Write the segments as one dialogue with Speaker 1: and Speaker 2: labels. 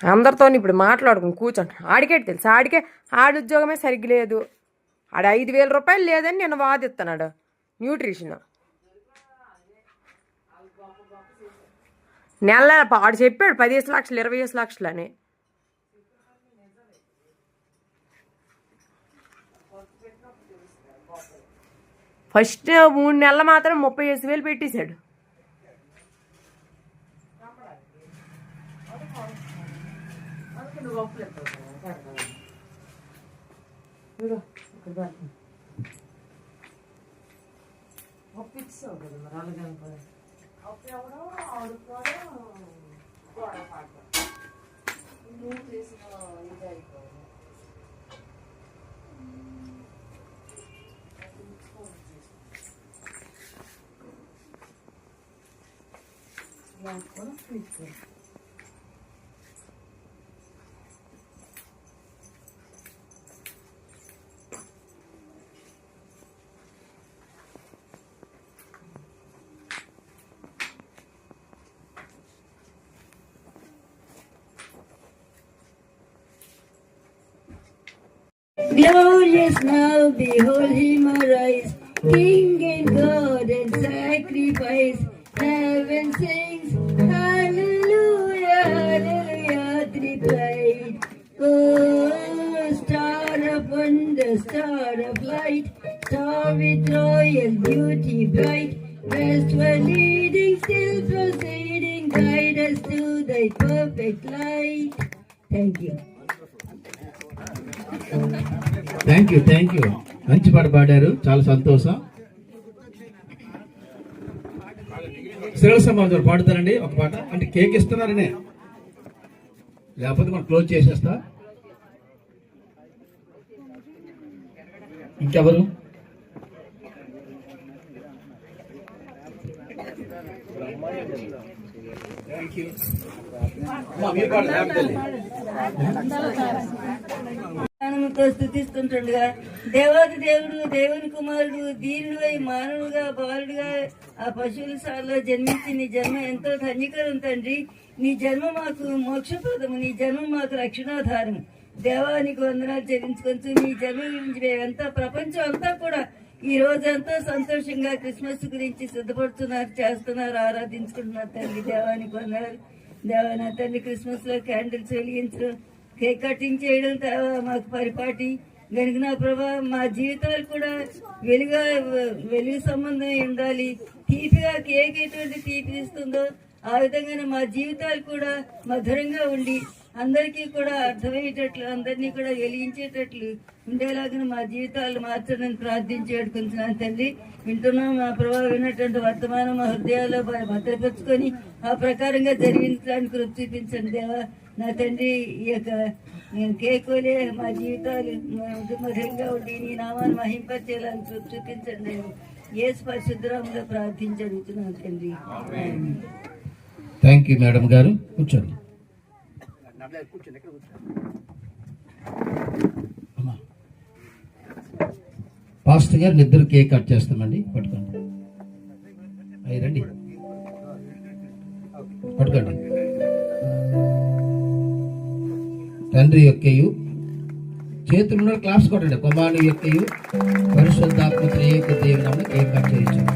Speaker 1: అందరితో ఇప్పుడు మాట్లాడుకుని కూర్చోండి. ఆడికేటి తెలుసు, ఆడి ఉద్యోగమే సరిగ్గా లేదు. ఆడ 5,000 రూపాయలు లేదని నేను వాదిస్తున్నాడు. న్యూట్రిషన్ నెల ఆడు చెప్పాడు 15 లక్షలు 20 లక్షలు అని. ఫస్ట్ 3 నెలలు మాత్రం 35,000 పెట్టేశాడు.
Speaker 2: Glorious now, behold him arise, King and God and sacrifice. Heaven sings, hallelujah, hallelujah, triplight. Oh, star of wonder, star of light, star with royal beauty bright, westward leading, still proceeding, guide us to thy perfect light. Thank you.
Speaker 3: Thank you మంచి పాట పాడారు, చాలా సంతోషం. శ్రీల సమాజం పాడుతారండి ఒక పాట. అంటే cake ఇస్తున్నారనే, లేకపోతే మనం క్లోజ్ చేసేస్తా. ఇంకెవరు?
Speaker 2: స్థుతిస్తుంటుండగా దేవాది దేవుడు, దేవుని కుమారుడు, దీనుడై మానవుడుగా బాలుడుగా ఆ పశువుల సాలలో జన్మించి నీ జన్మ ఎంతో ధన్యకరం తండ్రి. నీ జన్మ మాకు మోక్షప్రదము, నీ జన్మ మాకు రక్షణాధారము. దేవానికి వందనాలు చెల్లించుకొచ్చు. నీ జన్మ గురించి మేమంతా ప్రపంచం అంతా కూడా ఈ రోజు ఎంతో సంతోషంగా క్రిస్మస్ గురించి సిద్ధపడుతున్నారు, చేస్తున్నారు, ఆరాధించుకుంటున్నారు తండ్రి. దేవానికి వందనాలు. దేవా తండ్రి, క్రిస్మస్ లో క్యాండిల్స్ వెలిగించడం, కేక్ కటింగ్ చేయడం మాకు పరిపాటి గనుక నా ప్రభా మా జీవితాలు కూడా వెలుగు సంబంధం ఉండాలి. తీపిగా కేక్ ఎటువంటి తీపి ఇస్తుందో ఆ విధంగానే మా జీవితాలు కూడా మధురంగా ఉండి అందరికీ కూడా అర్థమయ్యేటట్లు, అందరినీ కూడా వెలిగించేటట్లు ఉండేలాగా మా జీవితాలు మార్చడానికి ప్రార్థించి వేడుకుంటున్నాను తండ్రి. వింటున్నాం మా ప్రభావం విన్నటువంటి వర్తమానం మా హృదయాల్లో భద్రపరుచుకొని ఆ ప్రకారంగా జరిగించడానికి కృప చూపించండి దేవా. నా తండ్రి, ఈ యొక్క కేకులే మా జీవితాలు మధురంగా ఉండి నీ నామాన్ని మహింపచేయాలని కృప చూపించండి. యేసు పరిశుద్ధంగా ప్రార్థించి అడుగుతున్నాను తండ్రి.
Speaker 3: థ్యాంక్ యూ మేడం గారు, కూర్చోండి. పాస్టర్ గారు ఇద్దరు కేక్ కట్ చేస్తామండి, పట్టుకోండి. అయ్యి రండి, పట్టుకోండి. తండ్రి యొక్కయు, చేతుల్లో క్లాప్స్ కొట్టండి. కుమారుని యొక్కయు పరిశుద్ధాత్మ త్రియేక దేవుని కేక్ కట్ చేయించండి.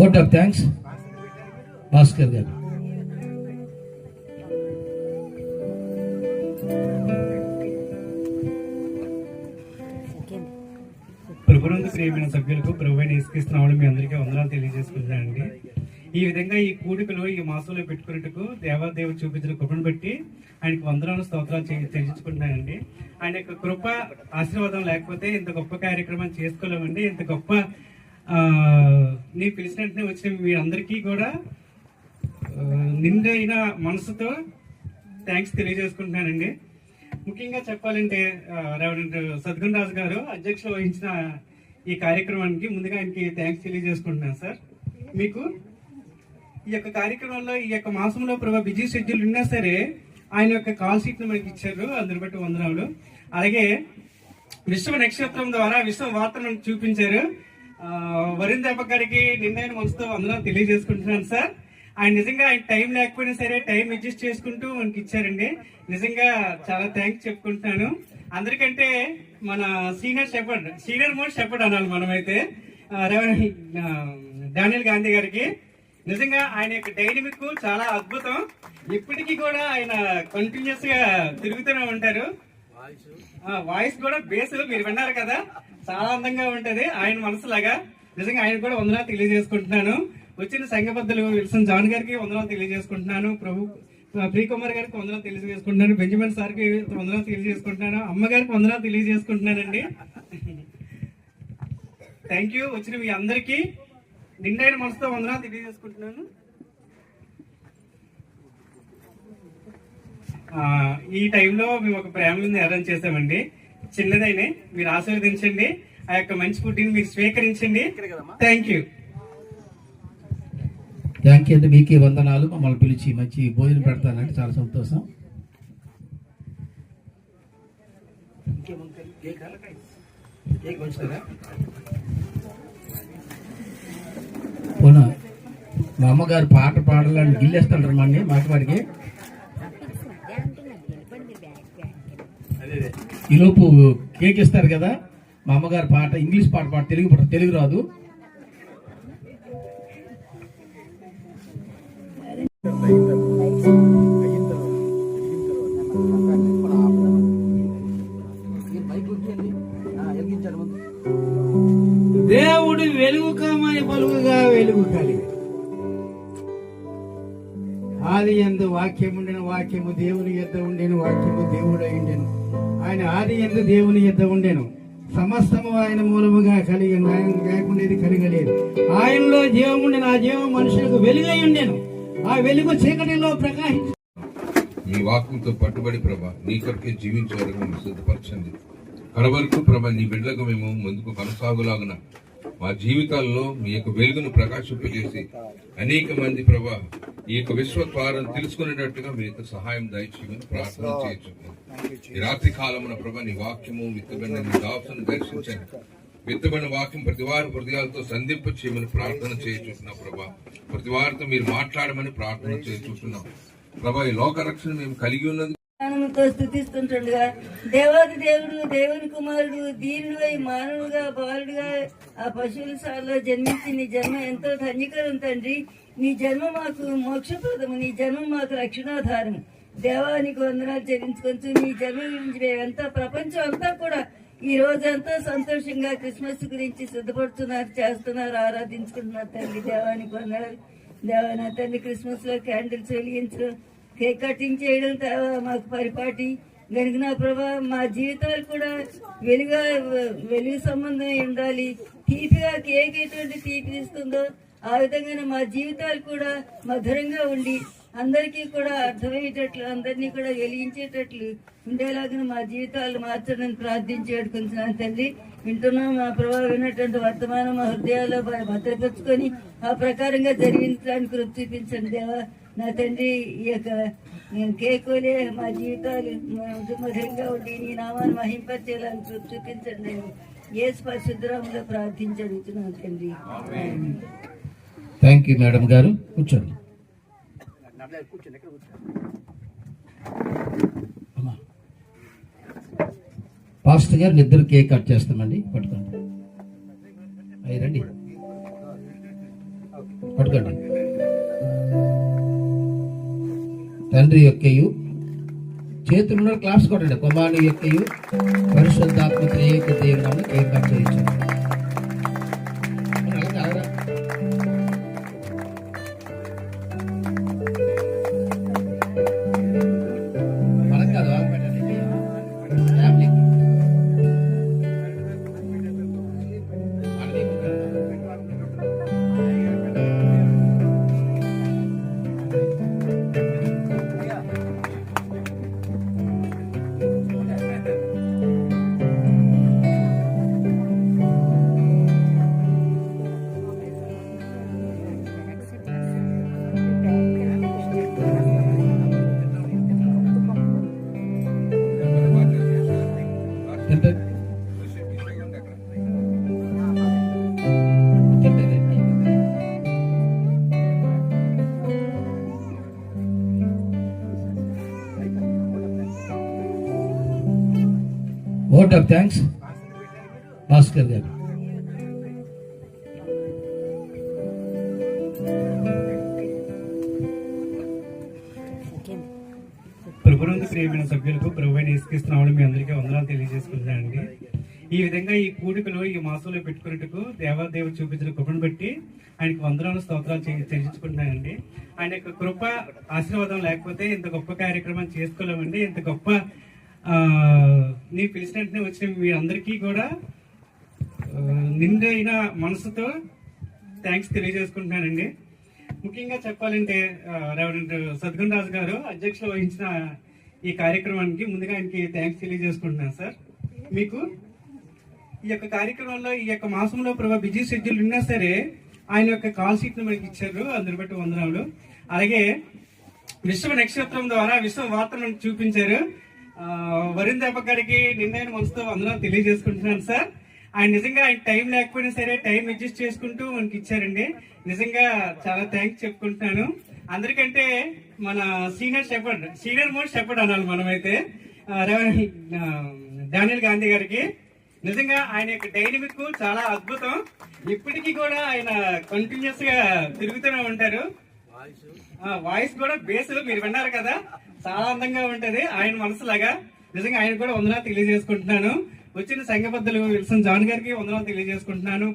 Speaker 3: ఓట్ ఆఫ్ థ్యాంక్స్ భాస్కర్ గారు.
Speaker 4: అయిన సభ్యులకు ప్రభువైన యేసుక్రీస్తునామములో మీ అందరికీ వందనాలు తెలియజేసుకుంటున్నానండి. ఈ విధంగా ఈ కూడికలు ఈ మాసంలో పెట్టుకున్నట్టుకు దేవాదేవుడు చూపించిన కృపను బట్టి ఆయనకు వందనాలు స్తోత్రాలు చెల్లించుకుంటున్నానండి. ఆయన యొక్క కృప ఆశీర్వాదం లేకపోతే ఇంత గొప్ప కార్యక్రమం చేసుకోలేమండి. ఇంత గొప్ప నీ పిలిచిన వెంటనే వచ్చిన మీరందరికీ కూడా నిండైన మనసుతో థ్యాంక్స్ తెలియజేసుకుంటున్నానండి. ముఖ్యంగా చెప్పాలంటే రెవరెండ్ సద్గుణ రాజు గారు అధ్యక్షులు వహించిన ఈ కార్యక్రమానికి ముందుగా ఆయనకి థ్యాంక్స్ తెలియజేసుకుంటున్నాను సార్. మీకు ఈ యొక్క కార్యక్రమంలో ఈ యొక్క మాసంలో ప్రభావ బిజీ షెడ్యూల్ ఉన్నా సరే ఆయన యొక్క కాల్ షీట్ ను మనకి ఇచ్చారు, అందరి బట్టి వందనాలు. అలాగే విశ్వ నక్షత్రం ద్వారా విశ్వ వార్తను చూపించారు. వరుణ్ దీపక్ గారికి నిన్నైన మనసుతో వందనాలు తెలియజేసుకుంటున్నాను సార్. ఆయన నిజంగా ఆయన టైం లేకపోయినా సరే టైం అడ్జస్ట్ చేసుకుంటూ మనకి ఇచ్చారండి. నిజంగా చాలా థ్యాంక్స్ చెప్పుకుంటున్నాను. అందరికంటే మన సీనియర్ మోస్ట్ షెపర్డ్ అనాలి మనమైతే డానియల్ గాంధీ గారికి. నిజంగా ఆయన యొక్క డైనమిక్ చాలా అద్భుతం. ఇప్పటికీ కూడా ఆయన కంటిన్యూస్ గా తిరుగుతూనే ఉంటారు. వాయిస్ కూడా బేస్ మీరు విన్నారు కదా, చాలా అందంగా ఉంటది ఆయన మనసులాగా. నిజంగా ఆయన కూడా వందనాలు తెలియజేసుకుంటున్నాను. వచ్చిన సంఘబద్ధులు విల్సన్ జాన్ గారికి వందనాలు తెలియజేసుకుంటున్నాను. ప్రియకుమార్ గారికి వందనాలు తెలియజేసుకుంటున్నాను. బెంజమిన్ సార్కి వందనాలు తెలియజేసుకుంటున్నాను. అమ్మగారికి వందనాలు తెలియజేసుకుంటున్నానండి. Thank you. వచ్చిన మీ అందరికీ నిండైన మనసుతో వందనాలు తెలియజేసుకుంటున్నాను. ఈ టైంలో మేము ఒక ప్రేమని అరేంజ్ చేసామండి. చిన్నదైనా మీరు ఆశీర్వదించండి. ఆ యొక్క మంచి ఫుడ్ని మీరు స్వీకరించండి. Thank you.
Speaker 3: థ్యాంక్ యూ అండి. మీకే వందనాలు. మమ్మల్ని పిలిచి మంచి భోజనం పెడతానండి, చాలా సంతోషం. పోనా మా అమ్మగారు పాట పాడాలని గిల్లేస్తాడు మన్ని మాటవాడికి. ఈలోపు కేక్ ఇస్తారు కదా, మా అమ్మగారు పాట ఇంగ్లీష్ పాట తెలుగు రాదు.
Speaker 5: దేవుడు వెలుగు కామని పలుగుగా వెలుగు కలిగి ఆది యందు వాక్యముండెను, వాక్యము దేవుని యొద్ద ఉండెను, వాక్యము దేవుడై ఉండెను. ఆయన ఆది యందు దేవుని యొద్ద ఉండెను. సమస్తము ఆయన మూలముగా కలిగి ఆయన లేకుండేది కలిగలేదు. ఆయనలో జీవముండెను, ఆ జీవం మనుషులకు వెలుగై ఉండెను. ఆ వెలుగు చీకటిలో ప్రకాశించు.
Speaker 6: మీ వాక్యంతో పట్టుబడి ప్రభా నీ కొరకే జీవించేవరకు మేము సిద్ధపరచండి. కడవరకు ప్రభా నీ బిడ్డలకు మేము ముందుకు కొనసాగులాగున మా జీవితాల్లో మీ యొక్క వెలుగును ప్రకాశింపజేసి అనేక మంది ప్రభా ఈ యొక్క విశ్వద్వారం తెలుసుకునేటట్టుగా మీ యొక్క సహాయం దయచేయమని ప్రార్థన చేయించుకున్నాం. ఈ రాత్రి కాలమున ప్రభా నీ వాక్యము విత్తబడిన నీ దాసును దర్శించండి. విత్తబడిన వాక్యం ప్రతి వారి హృదయాలతో సంధింప చేయమని ప్రార్థన చేయించుకుంటున్నాం ప్రభా. ప్రతి వారితో మీరు మాట్లాడమని ప్రార్థన చేయించుకుంటున్నాం ప్రభా. ఈ లోక రక్షణ మేము కలిగి ఉన్నది
Speaker 2: ఆనందంతో స్తుతిస్తుంటుండగా దేవాది దేవుడు దేవుని కుమారుడు దీనుడై మానవుడుగా బాలుడుగా ఆ పశువుల సార్లో జన్మించి నీ జన్మ ఎంతో ధన్యకరం తండ్రి. నీ జన్మ మాకు మోక్షప్రదము, నీ జన్మ మాకు రక్షణాధారము. దేవానికి వందనాలు చెల్లించుకొచ్చు. నీ జన్మ గురించి మేమంతా ప్రపంచం అంతా కూడా ఈ రోజంతా సంతోషంగా క్రిస్మస్ గురించి సిద్ధపడుతున్నారు, చేస్తున్నారు, ఆరాధించుకుంటున్నారు తండ్రి. దేవానికి వందనాలు. దేవాన తండ్రి క్రిస్మస్ లో క్యాండిల్స్ వెలిగించడం, కేక్ కటింగ్ చేయడం మాకు పరిపాటి గనుక నా ప్రభా మా జీవితాలు కూడా వెలుగు సంబంధం ఉండాలి. తీపిగా కేక్ ఎటువంటి తీపి ఇస్తుందో ఆ విధంగానే మా జీవితాలు కూడా మధురంగా ఉండి అందరికీ కూడా అర్థమయ్యేటట్లు, అందరినీ కూడా వెలిగించేటట్లు ఉండేలాగా మా జీవితాలు మార్చడానికి ప్రార్థించి వేడుకుంటున్నాను తండ్రి. వింటున్నాం మా ప్రభావం విన్నటువంటి వర్తమానం మా హృదయాల్లో భద్రపరుచుకొని ఆ ప్రకారంగా జరిగించడానికి కృప చూపించండి దేవా. నా తండ్రి ఈ యొక్క కేకులే మా జీవితాలు మధురంగా ఉండి నీ నామాన్ని మహింపచేయాలని కృప చూపించండి. యేసు పరిశుద్ధరాములో ప్రార్థించి అడుగుతున్నాను తండ్రి.
Speaker 3: థ్యాంక్ యూ మేడం గారు. కూర్చోండి. పాస్టర్ గారు ఇద్దరు కేక్ కట్ చేస్తామండి. పట్టుకోండి, అయ్యి రండి, పట్టుకోండి. తండ్రి యొక్కయు చేతుల్లో క్లాస్ కొట్టండి. కుమారుని యొక్కయు పరిశుద్ధాత్మ త్రియేక దేవుని కేక్ కట్ చేయించండి. ఓట్ ఆఫ్ థ్యాంక్స్ భాస్కర్ గారు.
Speaker 4: ప్రభునందు ప్రియమైన సభ్యులకు ప్రభువైన యేసుక్రీస్తు మీ అందరికీ వందనాలు తెలియజేసుకుంటున్నానండి. ఈ విధంగా ఈ కూడికలో ఈ మాసంలో పెట్టుకున్నట్టుకు దేవాదేవుడు చూపించిన కృపను బట్టి ఆయనకు వందనాలు స్తోత్రాలు చెల్లించుకుంటున్నానండి. ఆయన యొక్క కృప ఆశీర్వాదం లేకపోతే ఇంత గొప్ప కార్యక్రమం చేసుకోలేమండి. ఇంత గొప్ప నీ పిలిచినట్టునే వచ్చిన మీ అందరికీ కూడా నిండైన మనసుతో థ్యాంక్స్ తెలియజేసుకుంటున్నానండి. ముఖ్యంగా చెప్పాలంటే రెవరెండ్ సద్గుణ రాజు గారు అధ్యక్షులు వహించిన ఈ కార్యక్రమానికి ముందుగా ఆయనకి థ్యాంక్స్ తెలియజేసుకుంటున్నాను సార్. మీకు ఈ యొక్క కార్యక్రమంలో ఈ యొక్క మాసంలో ప్రభావ బిజీ షెడ్యూల్ ఉన్నా సరే ఆయన యొక్క కాల్ షీట్ ను మనకి ఇచ్చారు, అందరి బట్టి వందనాలు. అలాగే విశ్వ నక్షత్రం ద్వారా విశ్వ వార్తను మనకు చూపించారు. వరుణ్ దేవక్ గారికి నిన్నైన మనసుతో వందనాలు తెలియజేసుకుంటున్నాను సార్. ఆయన నిజంగా ఆయన టైం లేకపోయినా సరే టైం అడ్జస్ట్ చేసుకుంటూ మనకి ఇచ్చారండి. నిజంగా చాలా థ్యాంక్స్ చెప్పుకుంటున్నాను. అందరికంటే మన సీనియర్ మోస్ట్ షెపర్డ్ అనాలి మనమైతే డానియల్ గాంధీ గారికి. నిజంగా ఆయన యొక్క డైనమిక్ చాలా అద్భుతం. ఇప్పటికీ కూడా ఆయన కంటిన్యూస్ గా తిరుగుతూనే ఉంటారు. వాయిస్ కూడా బేస్ మీరు విన్నారు కదా, చాలా అందంగా ఉంటది ఆయన మనసులాగా. నిజంగా ఆయన కూడా వందనాలు తెలియజేసుకుంటున్నాను. వచ్చిన సంఘబద్ధులు విల్సన్ జాన్ గారికి వందనాలు తెలియజేసుకుంటున్నాను.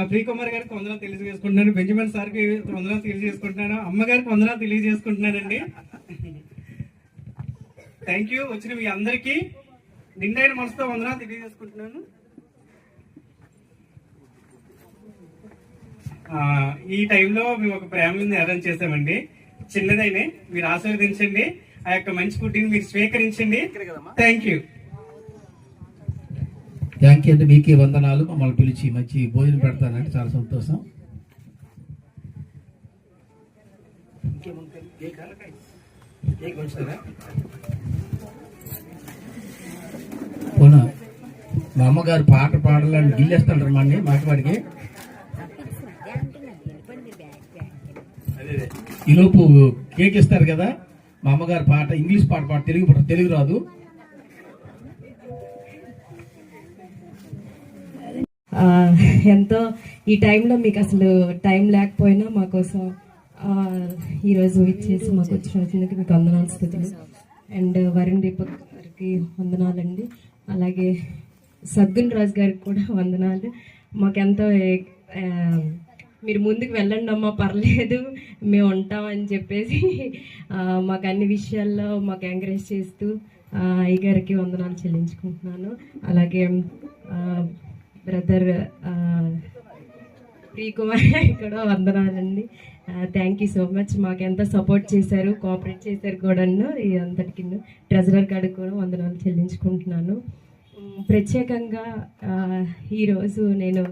Speaker 4: ప్రియకుమార్ గారికి వందనాలు తెలియజేసుకుంటున్నాను. బెంజమిన్ సార్ కి వందనాలు తెలియజేసుకుంటున్నాను. అమ్మగారికి వందనాలు తెలియజేసుకుంటున్నానండి. Thank you. వచ్చిన మీ అందరికీ నిండైన మనసుతో వందనాలు తెలియజేసుకుంటున్నాను. ఈ టైంలో మేము ఒక ప్రేమని అరేంజ్ చేసామండి. చిన్నదైనా మీరు ఆశీర్వదించండి. ఆ యొక్క మంచి ఫుడ్ని మీరు స్వీకరించండి. Thank you.
Speaker 3: థ్యాంక్ యూ అండి. మీకే వందనాలు. మమ్మల్ని పిలిచి మంచి భోజనం పెడతానండి, చాలా సంతోషం. పోనా మా అమ్మగారు పాట పాడాలని గిల్లేస్తాడు మన్ని మాటవాడికి. ఈలోపు కేక్ ఇస్తారు కదా, మా అమ్మగారు పాట ఇంగ్లీష్ పాట తెలుగు రాదు.
Speaker 7: ఎంతో ఈ టైంలో మీకు అసలు టైం లేకపోయినా మా కోసం ఈరోజు ఇచ్చేసి మాకు వచ్చినందుకు మీకు వందనాలు స్థుతులు. అండ్ వరుణ్ దీపక్ గారికి వందనాలండి. అలాగే సద్గుణ రాజు గారికి కూడా వందనాలు. మాకెంతో మీరు ముందుకు వెళ్ళండి అమ్మా, పర్లేదు మేము ఉంటామని చెప్పేసి మాకు అన్ని విషయాల్లో మాకు ఎంకరేజ్ చేస్తూ అయ్యగారికి వందనాలు చెల్లించుకుంటున్నాను. అలాగే బ్రదర్ ప్రియకుమార్ కూడా వందనాలండి. Thank you so much. మాకు ఎంత సపోర్ట్ చేశారు, కోఆపరేట్ చేశారు కూడా అంతటికి. ట్రెజరర్ గారికి కూడా వందనాలు చెల్లించుకుంటున్నాను. ప్రత్యేకంగా ఈరోజు నేను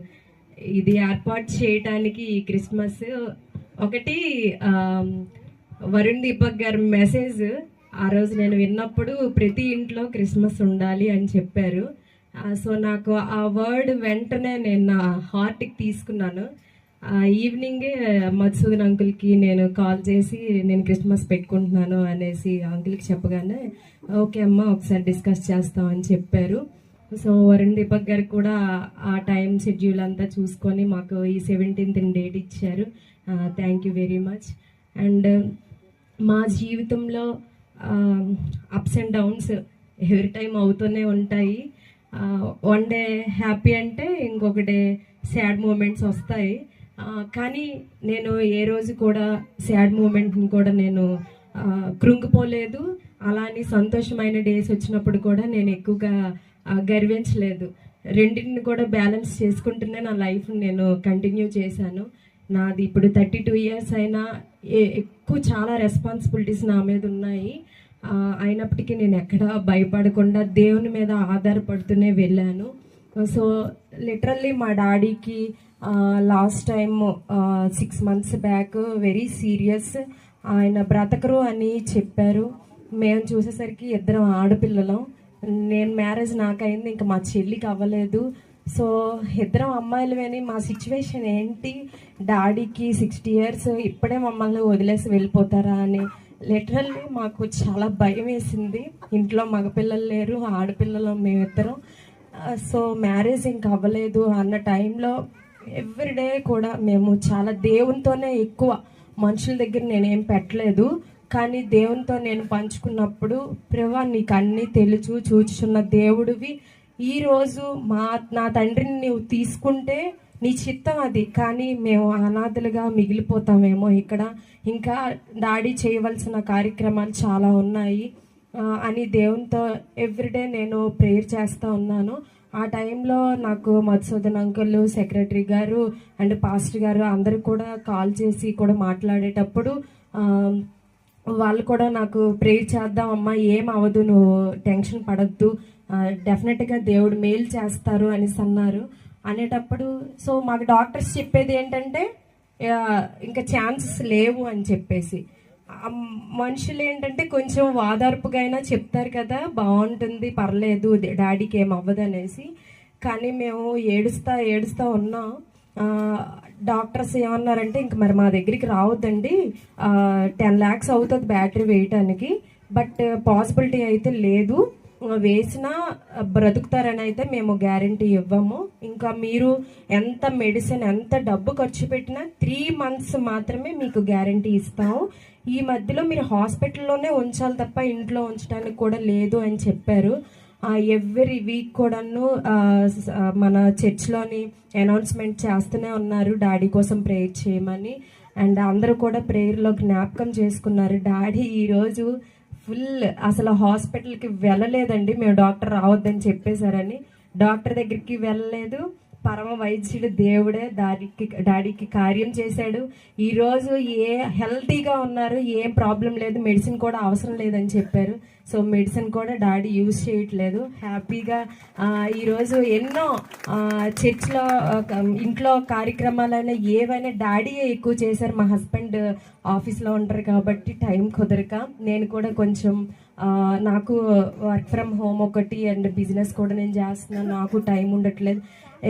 Speaker 7: ఇది ఏర్పాటు చేయడానికి ఈ క్రిస్మస్ ఒకటి వరుణ్ దీపక్ గారి మెసేజ్ ఆ రోజు నేను విన్నప్పుడు ప్రతి ఇంట్లో క్రిస్మస్ ఉండాలి అని చెప్పారు. సో నాకు ఆ వర్డ్ వెంటనే నేను నా హార్ట్కి తీసుకున్నాను. ఈవినింగే మధుసూదన్ అంకుల్కి నేను కాల్ చేసి నేను క్రిస్మస్ పెట్టుకుంటున్నాను అనేసి అంకుల్కి చెప్పగానే ఓకే అమ్మ ఒకసారి డిస్కస్ చేస్తామని చెప్పారు. సో వరుణ్ దీపక్ గారికి కూడా ఆ టైం షెడ్యూల్ అంతా చూసుకొని మాకు ఈ 17th డేట్ ఇచ్చారు. Thank you very much. And మా జీవితంలో ups and downs every time అవుతూనే ఉంటాయి. వన్ డే హ్యాపీ అంటే ఇంకొక డే సాడ్ మూమెంట్స్ వస్తాయి. కానీ నేను ఏ రోజు కూడా సాడ్ మూమెంట్ని కూడా నేను కృంగిపోలేదు. అలానే సంతోషమైన డేస్ వచ్చినప్పుడు కూడా నేను ఎక్కువగా గర్వించలేదు. రెండింటిని కూడా బ్యాలెన్స్ చేసుకుంటూనే నా లైఫ్ని నేను కంటిన్యూ చేశాను. నాది ఇప్పుడు 32 years అయినా ఎక్కువ చాలా రెస్పాన్సిబిలిటీస్ నా మీద ఉన్నాయి. అయినప్పటికీ నేను ఎక్కడా భయపడకుండా దేవుని మీద ఆధారపడుతూనే వెళ్ళాను. సో లిటరల్లీ మా డాడీకి last time 6 months back very serious, ఆయన బ్రతకరు అని చెప్పారు. మేము చూసేసరికి 2 ఆడపిల్లలం. నేను మ్యారేజ్ నాకైంది, ఇంకా మా చెల్లికి అవ్వలేదు. సో 2 అమ్మాయిలు అని మా సిచ్యువేషన్ ఏంటి, డాడీకి 60 years, ఇప్పుడే మమ్మల్ని వదిలేసి వెళ్ళిపోతారా అని లిటరల్లీ మాకు చాలా భయం వేసింది. ఇంట్లో మగపిల్లలు లేరు, ఆడపిల్లలు మేమిద్దరం. సో మ్యారేజ్ ఇంకా అవ్వలేదు అన్న టైంలో ఎవ్రీడే కూడా మేము చాలా దేవునితోనే ఎక్కువ, మనుషుల దగ్గర నేనేం పెట్టలేదు. కానీ దేవునితో నేను పంచుకున్నప్పుడు, ప్రభా నీకు అన్నీ తెలుసు, చూచుచున్న దేవుడివి, ఈరోజు నా తండ్రిని నీవు తీసుకుంటే నీ చిత్తం అది, కానీ మేము అనాథలుగా మిగిలిపోతామేమో ఇక్కడ, ఇంకా డాడీ చేయవలసిన కార్యక్రమాలు చాలా ఉన్నాయి అని దేవునితో ఎవ్రీడే నేను ప్రేయర్ చేస్తూ ఉన్నాను. ఆ టైంలో నాకు మధుసూదన్ అంకుల్, సెక్రటరీ గారు అండ్ పాస్టర్ గారు అందరూ కూడా కాల్ చేసి కూడా మాట్లాడేటప్పుడు వాళ్ళు కూడా నాకు ప్రేయర్ చేద్దామమ్మా, ఏం అవ్వదు, నువ్వు టెన్షన్ పడద్దు, డెఫినెట్గా దేవుడు మేలు చేస్తారు అనేసి అన్నారు. అనేటప్పుడు సో మాకు డాక్టర్స్ చెప్పేది ఏంటంటే ఇంకా ఛాన్సెస్ లేవు అని చెప్పేసి. మనుషులు ఏంటంటే కొంచెం వాదార్పుగా అయినా చెప్తారు కదా, బాగుంటుంది, పర్లేదు, డాడీకి ఏం అవ్వదు అనేసి. కానీ మేము ఏడుస్తా ఉన్నాం. డాక్టర్స్ ఏమన్నారంటే ఇంక మరి మా దగ్గరికి రావద్దండి, 10 lakhs అవుతుంది బ్యాటరీ వేయటానికి, బట్ పాసిబిలిటీ అయితే లేదు, వేసినా బ్రతుకుతారని అయితే మేము గ్యారంటీ ఇవ్వము. ఇంకా మీరు ఎంత మెడిసిన్, ఎంత డబ్బు ఖర్చు పెట్టినా 3 months మాత్రమే మీకు గ్యారంటీ ఇస్తాము. ఈ మధ్యలో మీరు హాస్పిటల్లోనే ఉంచాలి తప్ప ఇంట్లో ఉంచడానికి కూడా లేదు అని చెప్పారు. ఎవ్రీ వీక్ కూడాను మన చర్చ్లోని అనౌన్స్మెంట్ చేస్తూనే ఉన్నారు డాడీ కోసం ప్రేయర్ చేయమని. అండ్ అందరూ కూడా ప్రేయర్లో జ్ఞాపకం చేసుకున్నారు. డాడీ ఈరోజు ఫుల్ అసలు హాస్పిటల్కి వెళ్ళలేదండి, మేము డాక్టర్ రావద్దని చెప్పేశారని. డాక్టర్ దగ్గరికి వెళ్ళలేదు, పరమ వైద్యుడు దేవుడే డాడీకి కార్యం చేశాడు. ఈరోజు హెల్తీగా ఉన్నారు, ఏం ప్రాబ్లం లేదు, మెడిసిన్ కూడా అవసరం లేదని చెప్పారు. సో మెడిసిన్ కూడా డాడీ యూజ్ చేయట్లేదు, హ్యాపీగా ఈరోజు ఎన్నో చర్చ్లో ఇంట్లో కార్యక్రమాలైనా ఏవైనా డాడీయే ఎక్కువ చేశారు. మా హస్బెండ్ ఆఫీస్లో ఉంటారు కాబట్టి టైం కుదరక, నేను కూడా కొంచెం నాకు వర్క్ ఫ్రమ్ హోమ్ ఒకటి అండ్ బిజినెస్ కూడా నేను చేస్తున్నాను, నాకు టైం ఉండట్లేదు.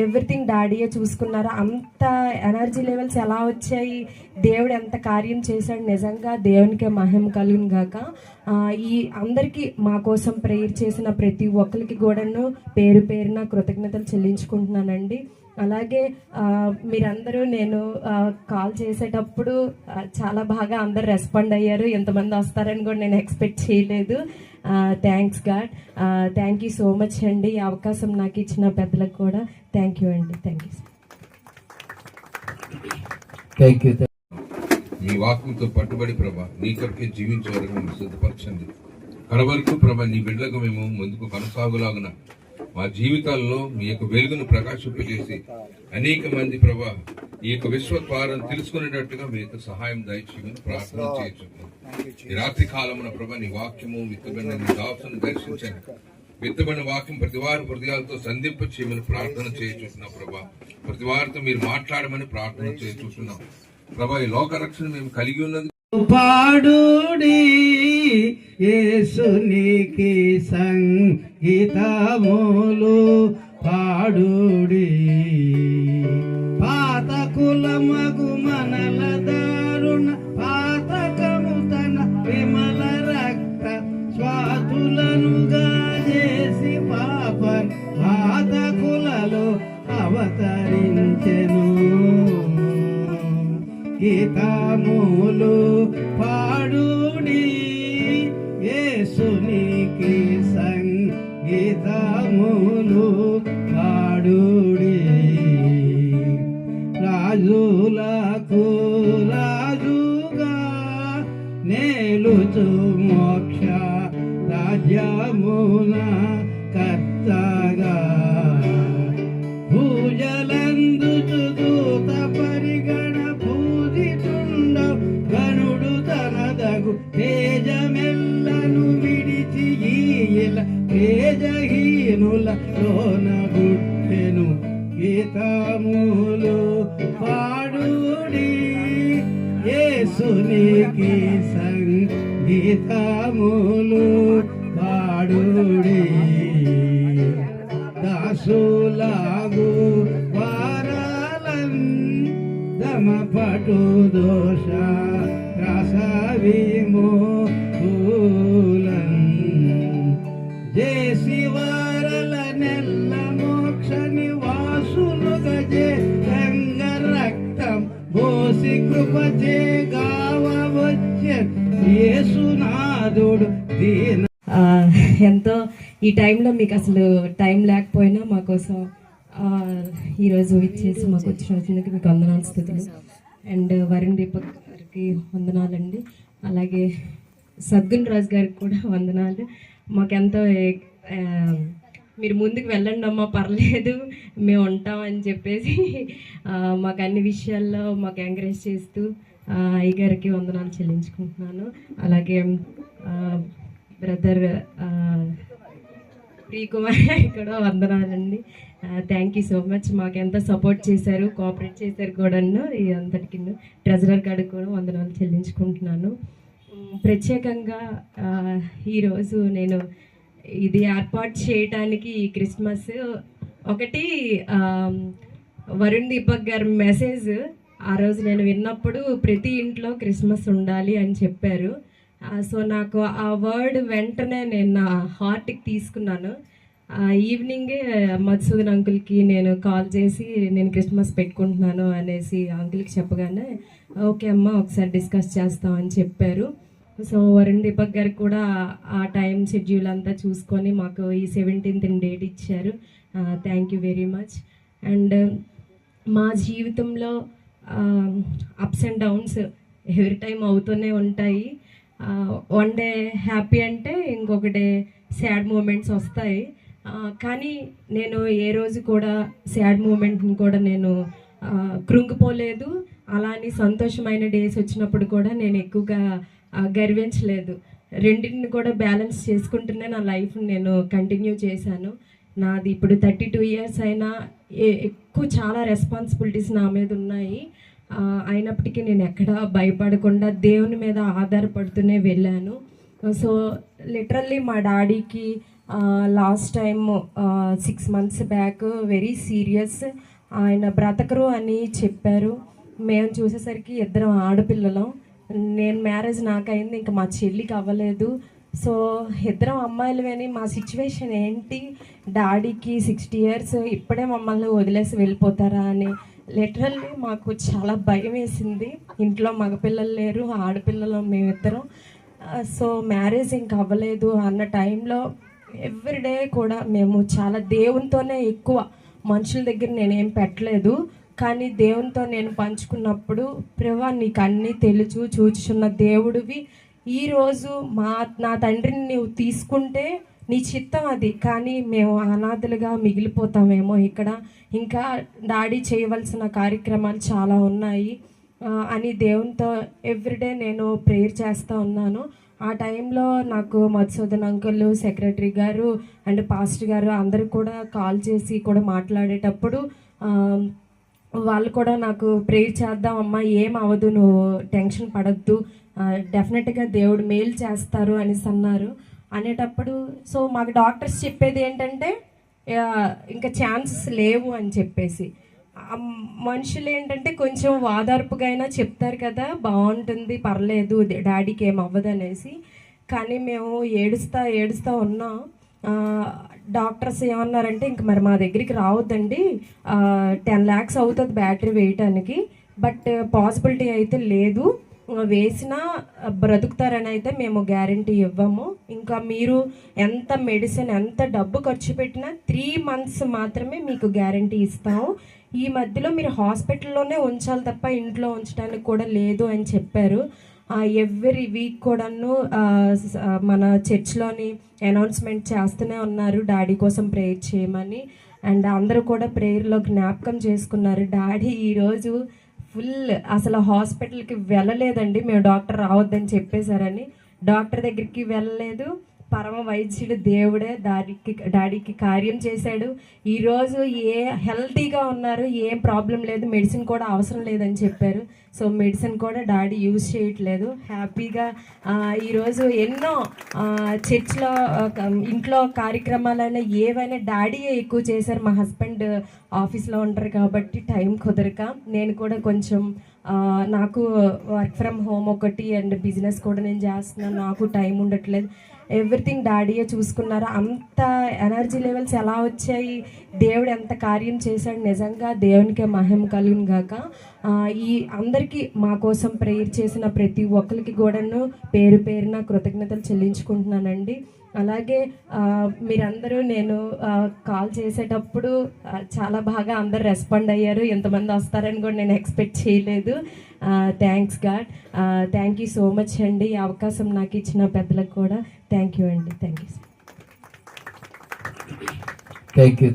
Speaker 7: ఎవ్రీథింగ్ డాడీయే చూసుకున్నారు. అంత ఎనర్జీ లెవెల్స్ ఎలా వచ్చాయి, దేవుడు ఎంత కార్యం చేశాడు, నిజంగా దేవునికే మహిమ కలుగును గాక. ఈ అందరికీ మా కోసం ప్రేయర్ చేసిన ప్రతి ఒక్కరికి కూడాను పేరు పేరున కృతజ్ఞతలు చెల్లించుకుంటున్నానండి. అలాగే మీరందరూ నేను కాల్ చేసేటప్పుడు చాలా బాగా అందరు రెస్పాండ్ అయ్యారు. ఎంతమంది వస్తారని కూడా నేను ఎక్స్పెక్ట్ చేయలేదు. Thanks God, thank you so much అండి. ఈ అవకాశం నాకు ఇచ్చిన పెద్దలకు కూడా థ్యాంక్ యూ అండి. Thank you.
Speaker 6: మీ వాక్యంతో పట్టుబడి ప్రభా నీ కొరకే జీవించే వరకు మేము సిద్ధపరచండి. కడవరకు ప్రభా నీ బిడ్డలకు మేము ముందుకు కొనసాగులాగున మా జీవితాల్లో మీ యొక్క వెలుగును ప్రకాశింపజేసి అనేక మంది ప్రభా ఈ యొక్క విశ్వద్వారం తెలుసుకునేటట్టుగా మీ యొక్క సహాయం దయచేయమని ప్రార్థన చేస్తున్నాం. ఈ రాత్రి కాలమున ప్రభా నీ వాక్యము విత్తబడిన నీ దాసును దర్శించండి. విత్తబడిన వాక్యం ప్రతి వారి హృదయాలతో సంధింప చేయమని ప్రార్థన చేస్తున్నాం ప్రభా. ప్రతి వారితో మీరు మాట్లాడమని ప్రార్థన చేస్తున్నాం ప్రభా. ఈ లోక రక్షణ మేము కలిగి ఉన్నది
Speaker 5: పాడుడి యేసునికి సంగీతములు పాడుడి, పాత కులమగు మనల దారుణ పాతకము తన విమల రక్త స్వాతులనుగా చేసి పాపన్ పాత కులలో అవతరించెను. గీతములు పాడుడి యేసునికి సంగీతములు పాడుడి, రాజులకు రాజుగా నేలుచు మోక్ష రాజ్యమున కర్తగా పూజలందుచు దూత పరిగణ పూజితుండ గనుడు తనదగు తేజమెల్లను విడిచి ఈల తేజహీనుల లోన గుట్టెను. గీతములు పాడుడి యేసునికి సంగీతములు పాడుడి, దాసులాగు వారాలన్ దమ పటు దోష రస విమో నాదుడు దీన
Speaker 7: ఆ, ఎంతో ఈ టైంలో మీకు అసలు టైం లేకపోయినా మా కోసం ఈరోజు ఇచ్చేసి మాకు వచ్చినందుకు మీకు వందనాలు స్థుతులు. అండ్ వరుణ్ దీపక్ గారికి వందనాలండి. అలాగే సద్గున్ రాజు గారికి కూడా వందనాలు. మాకెంతో మీరు ముందుకు వెళ్ళండి అమ్మా, పర్లేదు మేము ఉంటామని చెప్పేసి మాకు అన్ని విషయాల్లో మాకు ఎంకరేజ్ చేస్తూ అయ్యగారికి వందనాలు చెల్లించుకుంటున్నాను. అలాగే బ్రదర్ ప్రియకుమార్ కూడా వందనాలండి. Thank you so much. మాకు ఎంత సపోర్ట్ చేశారు, కోఆపరేట్ చేశారు కూడా ఈ అంతటికి ట్రెజరర్ గారికి కూడా వందనాలు చెల్లించుకుంటున్నాను. ప్రత్యేకంగా ఈరోజు నేను ఇది ఏర్పాటు చేయడానికి ఈ క్రిస్మస్ ఒకటి వరుణ్ దీపక్ గారి మెసేజ్ ఆ రోజు నేను విన్నప్పుడు ప్రతి ఇంట్లో క్రిస్మస్ ఉండాలి అని చెప్పారు. సో నాకు ఆ వర్డ్ వెంటనే నేను నా హార్ట్కి తీసుకున్నాను. ఈవినింగే మధుసూదన్ అంకుల్కి నేను కాల్ చేసి నేను క్రిస్మస్ పెట్టుకుంటున్నాను అనేసి అంకుల్కి చెప్పగానే ఓకే అమ్మ ఒకసారి డిస్కస్ చేస్తామని చెప్పారు. సో వరుణ్ దీపక్ గారికి కూడా ఆ టైం షెడ్యూల్ అంతా చూసుకొని మాకు ఈ 17th డేట్ ఇచ్చారు. Thank you very much. And మా జీవితంలో ups and downs every time అవుతూనే ఉంటాయి. వన్ డే హ్యాపీ అంటే ఇంకొక డే సాడ్ మూమెంట్స్ వస్తాయి. కానీ నేను ఏ రోజు కూడా సాడ్ మూమెంట్ని కూడా నేను కృంగిపోలేదు. అలానే సంతోషమైన డేస్ వచ్చినప్పుడు కూడా నేను ఎక్కువగా గర్వించలేదు. రెండింటిని కూడా బ్యాలెన్స్ చేసుకుంటూనే నా లైఫ్ని నేను కంటిన్యూ చేశాను. నాది ఇప్పుడు 32 years అయినా ఎక్కువ చాలా రెస్పాన్సిబిలిటీస్ నా మీద ఉన్నాయి. అయినప్పటికీ నేను ఎక్కడా భయపడకుండా దేవుని మీద ఆధారపడుతూనే వెళ్ళాను. సో లిటరల్లీ మా డాడీకి last time 6 months back very serious, ఆయన బ్రతకరు అని చెప్పారు. మేము చూసేసరికి 2 ఆడపిల్లలం. నేను మ్యారేజ్ నాకైంది, ఇంకా మా చెల్లికి అవ్వలేదు. సో 2 అమ్మాయిలు అని మా సిచ్యువేషన్ ఏంటి, డాడీకి 60 years ఇప్పుడే మమ్మల్ని వదిలేసి వెళ్ళిపోతారా అని లిటరల్లీ మాకు చాలా భయం వేసింది. ఇంట్లో మగపిల్లలు లేరు, ఆడపిల్లలు మేమిద్దరం. సో మ్యారేజ్ ఇంకా అవ్వలేదు అన్న టైంలో ఎవ్రీడే కూడా మేము చాలా దేవునితోనే ఎక్కువ, మనుషుల దగ్గర నేనేం పెట్టలేదు. కానీ దేవునితో నేను పంచుకున్నప్పుడు ప్రభా నీకు అన్నీ తెలుసు, చూచుచున్న దేవుడివి, ఈరోజు నా తండ్రిని నువ్వు తీసుకుంటే నీ చిత్తం అది, కానీ మేము అనాథలుగా మిగిలిపోతామేమో ఇక్కడ, ఇంకా డాడీ చేయవలసిన కార్యక్రమాలు చాలా ఉన్నాయి అని దేవునితో ఎవ్రీడే నేను ప్రేయర్ చేస్తూ ఉన్నాను. ఆ టైంలో నాకు మధుసూదన్ అంకుల్, సెక్రటరీ గారు అండ్ పాస్టర్ గారు అందరూ కూడా కాల్ చేసి కూడా మాట్లాడేటప్పుడు వాళ్ళు కూడా నాకు ప్రేయర్ చేద్దామమ్మా, ఏం అవ్వదు, నువ్వు టెన్షన్ పడద్దు, డెఫినెట్గా దేవుడు మేలు చేస్తారు అనేసి అన్నారు. అనేటప్పుడు సో మాకు డాక్టర్స్ చెప్పేది ఏంటంటే ఇంకా ఛాన్సెస్ లేవు అని చెప్పేసి, మనుషులు ఏంటంటే కొంచెం వాదార్పుగా అయినా చెప్తారు కదా, బాగుంటుంది పర్లేదు డాడీకి ఏం అవ్వదు అనేసి. కానీ మేము ఏడుస్తా ఉన్నాం. డాక్టర్స్ ఏమన్నారంటే ఇంక మరి మా దగ్గరికి రావద్దండి, 10 lakhs అవుతుంది బ్యాటరీ వేయటానికి, బట్ పాసిబిలిటీ అయితే లేదు, వేసినా బ్రతుకుతారని అయితే మేము గ్యారంటీ ఇవ్వము. ఇంకా మీరు ఎంత మెడిసిన్ ఎంత డబ్బు ఖర్చు పెట్టినా 3 months మాత్రమే మీకు గ్యారంటీ ఇస్తాము, ఈ మధ్యలో మీరు హాస్పిటల్లోనే ఉంచాలి తప్ప ఇంట్లో ఉంచడానికి కూడా లేదు అని చెప్పారు. ఎవ్రీ వీక్ కూడాను మన చర్చ్లోని అనౌన్స్మెంట్ చేస్తూనే ఉన్నారు డాడీ కోసం ప్రేయర్ చేయమని. అండ్ అందరూ కూడా ప్రేయర్లో జ్ఞాపకం చేసుకున్నారు. డాడీ ఈరోజు ఫుల్ అసలు హాస్పిటల్కి వెళ్ళలేదండి, మేము డాక్టర్ రావద్దని చెప్పేశారని. డాక్టర్ దగ్గరికి వెళ్ళలేదు, పరమ వైద్యుడు దేవుడే డాడీకి కార్యం చేశాడు. ఈరోజు హెల్తీగా ఉన్నారు, ఏం ప్రాబ్లం లేదు, మెడిసిన్ కూడా అవసరం లేదని చెప్పారు. సో మెడిసిన్ కూడా డాడీ యూజ్ చేయట్లేదు, హ్యాపీగా ఈరోజు ఎన్నో చర్చ్లో ఇంట్లో కార్యక్రమాలైనా ఏవైనా డాడీయే ఎక్కువ చేశారు. మా హస్బెండ్ ఆఫీస్లో ఉంటారు కాబట్టి టైం కుదరక నేను కూడా కొంచెం నాకు వర్క్ ఫ్రమ్ హోమ్ ఒకటి అండ్ బిజినెస్ కూడా నేను చేస్తున్నాను, నాకు టైం ఉండట్లేదు. ఎవ్రీథింగ్ డాడీయే చూసుకున్నారు. అంత ఎనర్జీ లెవెల్స్ ఎలా వచ్చాయి, దేవుడు ఎంత కార్యం చేశాడు, నిజంగా దేవునికే మహిమ కలుగును గాక. ఈ అందరికీ మా కోసం ప్రేయర్ చేసిన ప్రతి ఒక్కరికి కూడాను పేరు పేరున కృతజ్ఞతలు చెల్లించుకుంటున్నానండి. అలాగే మీరందరూ నేను కాల్ చేసేటప్పుడు చాలా బాగా అందరు రెస్పాండ్ అయ్యారు. ఎంతమంది వస్తారని కూడా నేను ఎక్స్పెక్ట్ చేయలేదు. Thanks God. Thank you so much అండి. ఈ అవకాశం నాకు ఇచ్చిన పెద్దలకు కూడా థ్యాంక్ యూ అండి. Thank you.